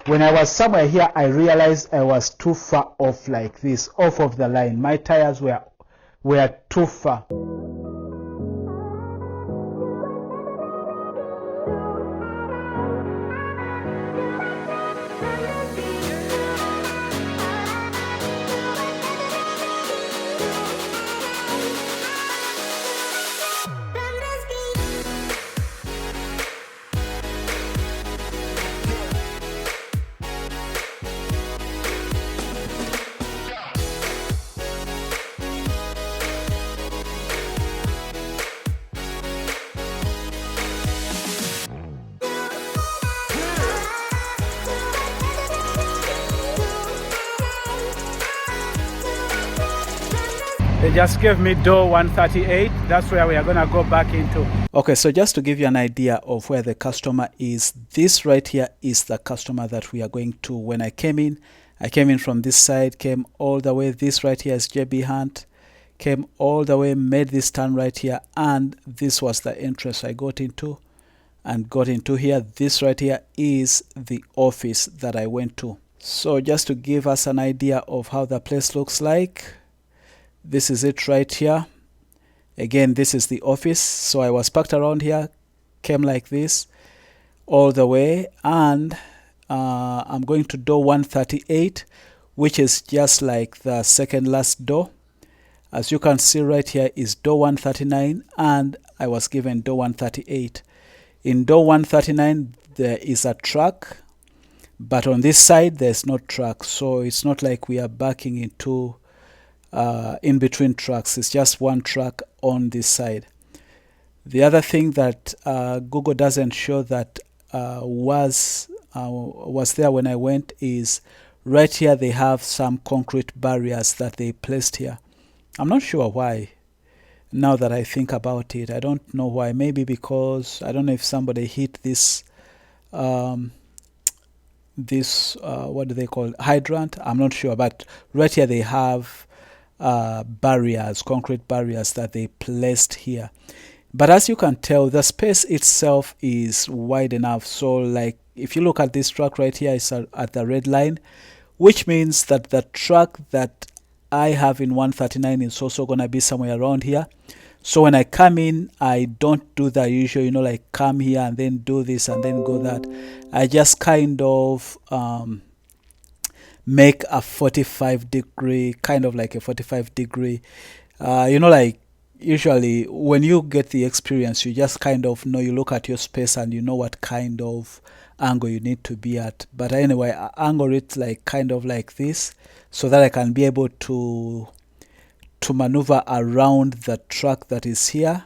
When I was somewhere here, I realized I was too far off like this, off of the line. My tires were too far. They just gave me door 138. That's where we are going to go back into. Okay, so just to give you an idea of where the customer is, this right here is the customer that we are going to. When I came in from this side, came all the way. This right here is JB Hunt. Came all the way, made this turn right here, and this was the entrance I got into and got into here. This right here is the office that I went to. So just to give us an idea of how the place looks like, this is it right here. Again, this is the office. So I was parked around here, came like this all the way, and I'm going to door 138, which is just like the second last door. As you can see right here is door 139, and I was given door 138. In door 139 there is a truck, but on this side there's no truck, so it's not like we are backing into in between trucks. It's just one truck on this side. The other thing that Google doesn't show that was there when I went is right here they have some concrete barriers that they placed here. I'm not sure why. Now that I think about it, I don't know why. Maybe because I don't know if somebody hit this what do they call it? Hydrant. I'm not sure, but right here they have barriers, concrete barriers that they placed here. But as you can tell, the space itself is wide enough. So like if you look at this truck right here, it's at the red line, which means that the truck that I have in 139 is also going to be somewhere around here. So when I come in, I don't do the usual, like come here and then do this and then go that. I just kind of make a 45 degree, kind of like a 45 degree, like usually when you get the experience, you just kind of know, you look at your space and you know what kind of angle you need to be at. But anyway, I angle it like kind of like this so that I can be able to maneuver around the truck that is here,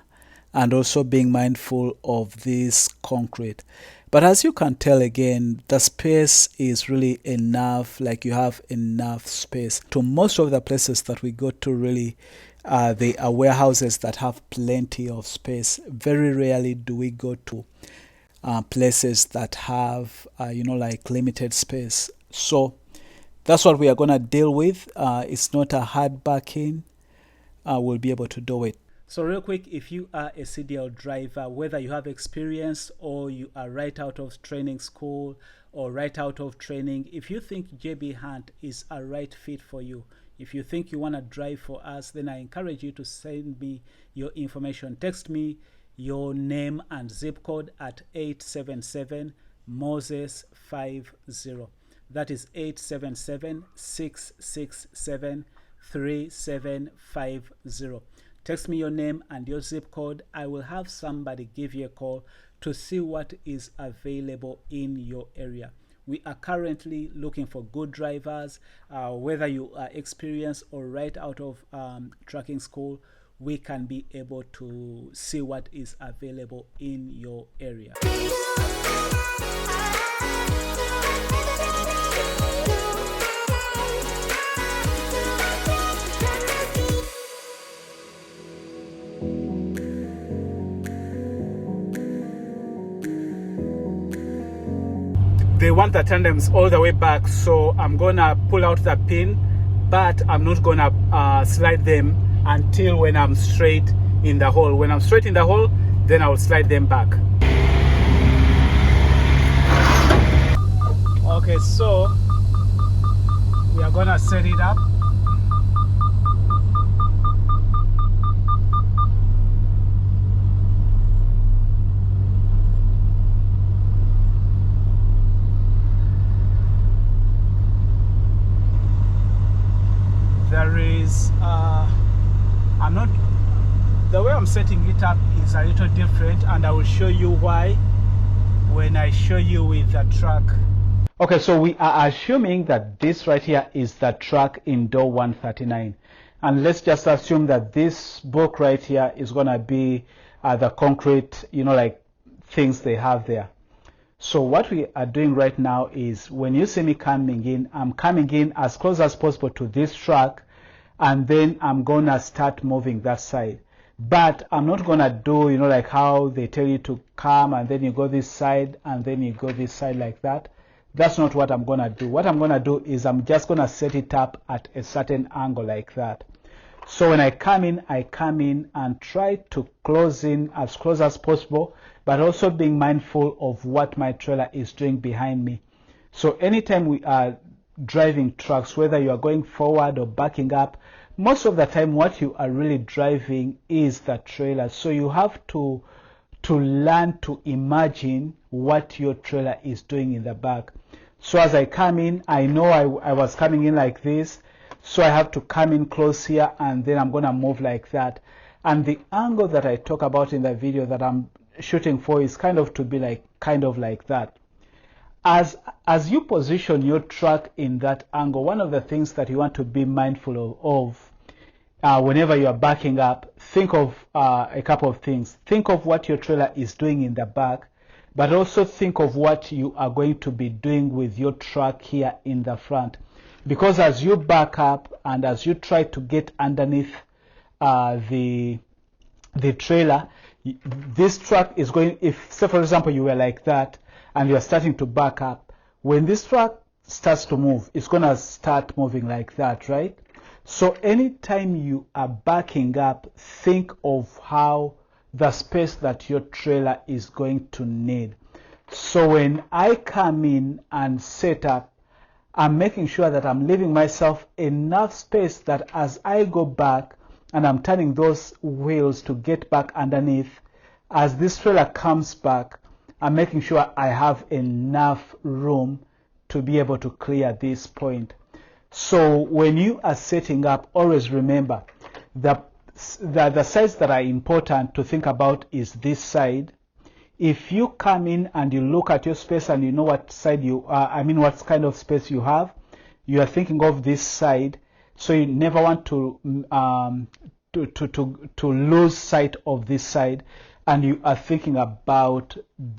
and also being mindful of this concrete. But as you can tell, again, the space is really enough, like you have enough space. To most of the places that we go to, really, they are warehouses that have plenty of space. Very rarely do we go to places that have, like limited space. So that's what we are going to deal with. It's not a hard back-in. We'll be able to do it. So real quick, if you are a CDL driver, whether you have experience or you are right out of training school or right out of training, if you think JB Hunt is a right fit for you, if you think you want to drive for us, then I encourage you to send me your information. Text me your name and zip code at 877 Moses 50. That is 877-667-3750. Text me your name and your zip code. I will have somebody give you a call to see what is available in your area. We are currently looking for good drivers, whether you are experienced or right out of trucking school. We can be able to see what is available in your area. They want the tandems all the way back, so I'm gonna pull out the pin, but I'm not gonna slide them until when I'm straight in the hole. When I'm straight in the hole, then I'll slide them back. Okay. Okay, so we are gonna set it up. There is I'm not, the way I'm setting it up is a little different, and I will show you why when I show you with the truck. Okay, so we are assuming that this right here is the truck in door 139, and let's just assume that this book right here is gonna be the concrete, you know, like things they have there. So what we are doing right now is, when you see me coming in, I'm coming in as close as possible to this truck, and then I'm gonna start moving that side. But I'm not gonna do, you know, like how they tell you to come and then you go this side and then you go this side like that. That's not what I'm gonna do. What I'm gonna do is I'm just gonna set it up at a certain angle like that. So when I come in and try to close in as close as possible, but also being mindful of what my trailer is doing behind me. So anytime we are driving trucks, whether you are going forward or backing up, most of the time what you are really driving is the trailer. So you have to learn to imagine what your trailer is doing in the back. So as I come in, I know I was coming in like this, so I have to come in close here, and then I'm gonna move like that. And the angle that I talk about in the video that I'm shooting for is kind of to be like that. As you position your truck in that angle, one of the things that you want to be mindful of whenever you are backing up, think of a couple of things. Think of what your trailer is doing in the back, but also think of what you are going to be doing with your truck here in the front. Because as you back up and as you try to get underneath the trailer, this truck is going, if say for example you were like that and you are starting to back up, when this truck starts to move, it's going to start moving like that, right? So anytime you are backing up, think of how the space that your trailer is going to need. So when I come in and set up, I'm making sure that I'm leaving myself enough space that as I go back and I'm turning those wheels to get back underneath, as this trailer comes back, I'm making sure I have enough room to be able to clear this point. So when you are setting up, always remember the sides that are important to think about is this side. If you come in and you look at your space and you know what side you are, what kind of space you have, you are thinking of this side. So you never want to lose sight of this side, and you are thinking about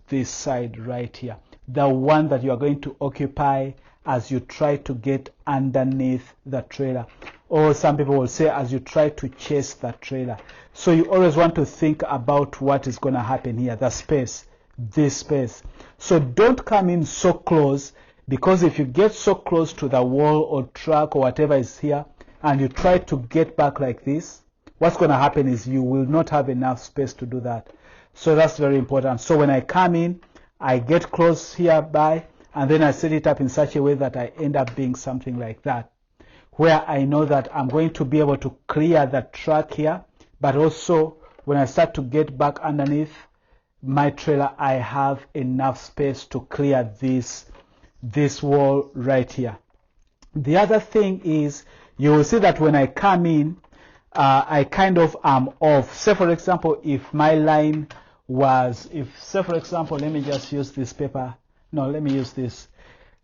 this side right here, the one that you are going to occupy as you try to get underneath the trailer, or some people will say as you try to chase the trailer. So you always want to think about what is going to happen here, the space, this space. So don't come in so close, because if you get so close to the wall or truck or whatever is here and you try to get back like this, what's going to happen is you will not have enough space to do that. So that's very important. So when I come in, I get close hereby, and then I set it up in such a way that I end up being something like that, where I know that I'm going to be able to clear the track here, but also when I start to get back underneath my trailer, I have enough space to clear this wall right here. The other thing is, you will see that when I come in, I kind of am off. Say for example, if my line was, say for example, let me just use this paper. No, let me use this.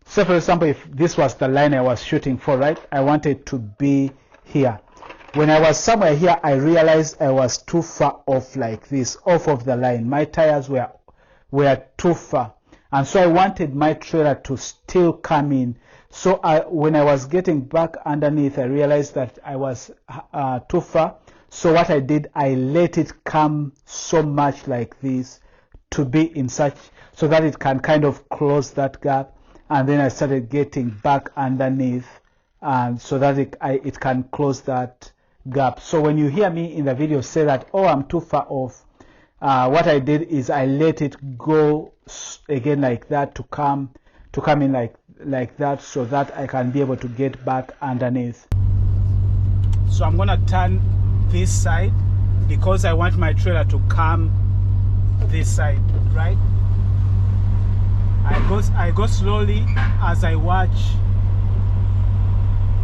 Say for example, if this was the line I was shooting for, right? I wanted to be here. When I was somewhere here, I realized I was too far off like this, off of the line. My tires were too far. And so I wanted my trailer to still come in. So when I was getting back underneath, I realized that I was too far. So what I did, I let it come so much like this to be in such, so that it can kind of close that gap. And then I started getting back underneath, and so that it can close that gap. So when you hear me in the video say that, oh, I'm too far off, what I did is I let it go again like that to to come in like that, so that I can be able to get back underneath. So I'm gonna turn this side because I want my trailer to come this side, right? I go slowly as I watch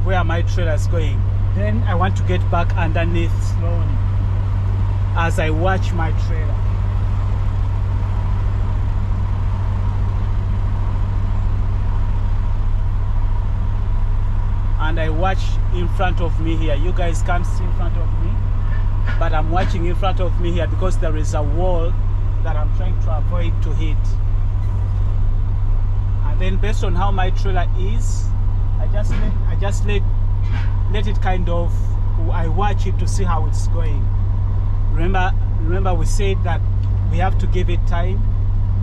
where my trailer is going. Then I want to get back underneath slowly as I watch my trailer. And I watch in front of me here. You guys can't see in front of me, but I'm watching in front of me here because there is a wall that I'm trying to avoid to hit. And then based on how my trailer is, I just let it kind of, I watch it to see how it's going. Remember we said that we have to give it time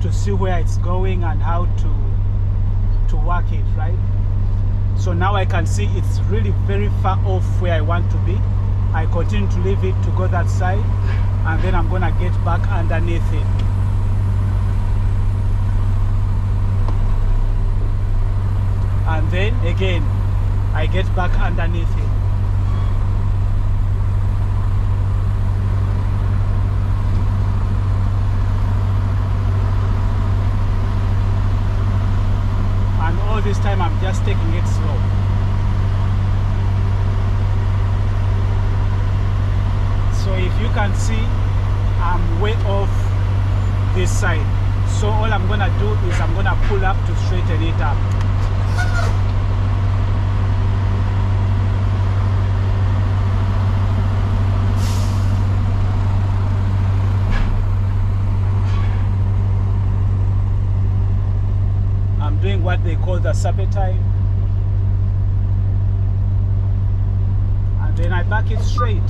to see where it's going and how to work it, right? So now I can see it's really very far off where I want to be. I continue to leave it to go that side, and then I'm gonna get back underneath it. And then again, I get back underneath it. And all this time I'm just taking it slow. So if you can see, I'm way off this side. So all I'm gonna do is I'm gonna pull up to straighten it up. I'm doing what they call the serpentine, and then I back it straight.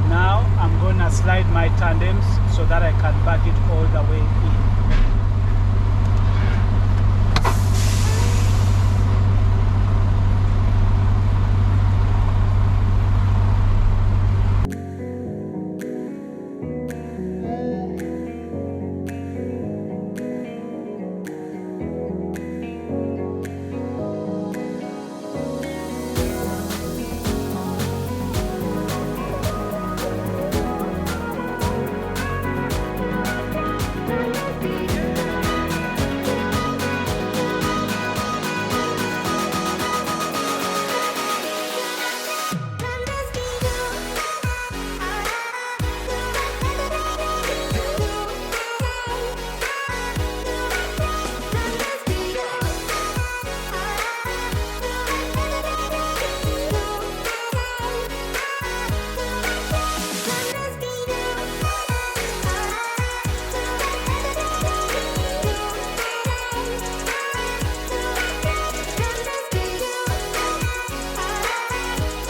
Now I'm gonna slide my tandems so that I can back it all the way in.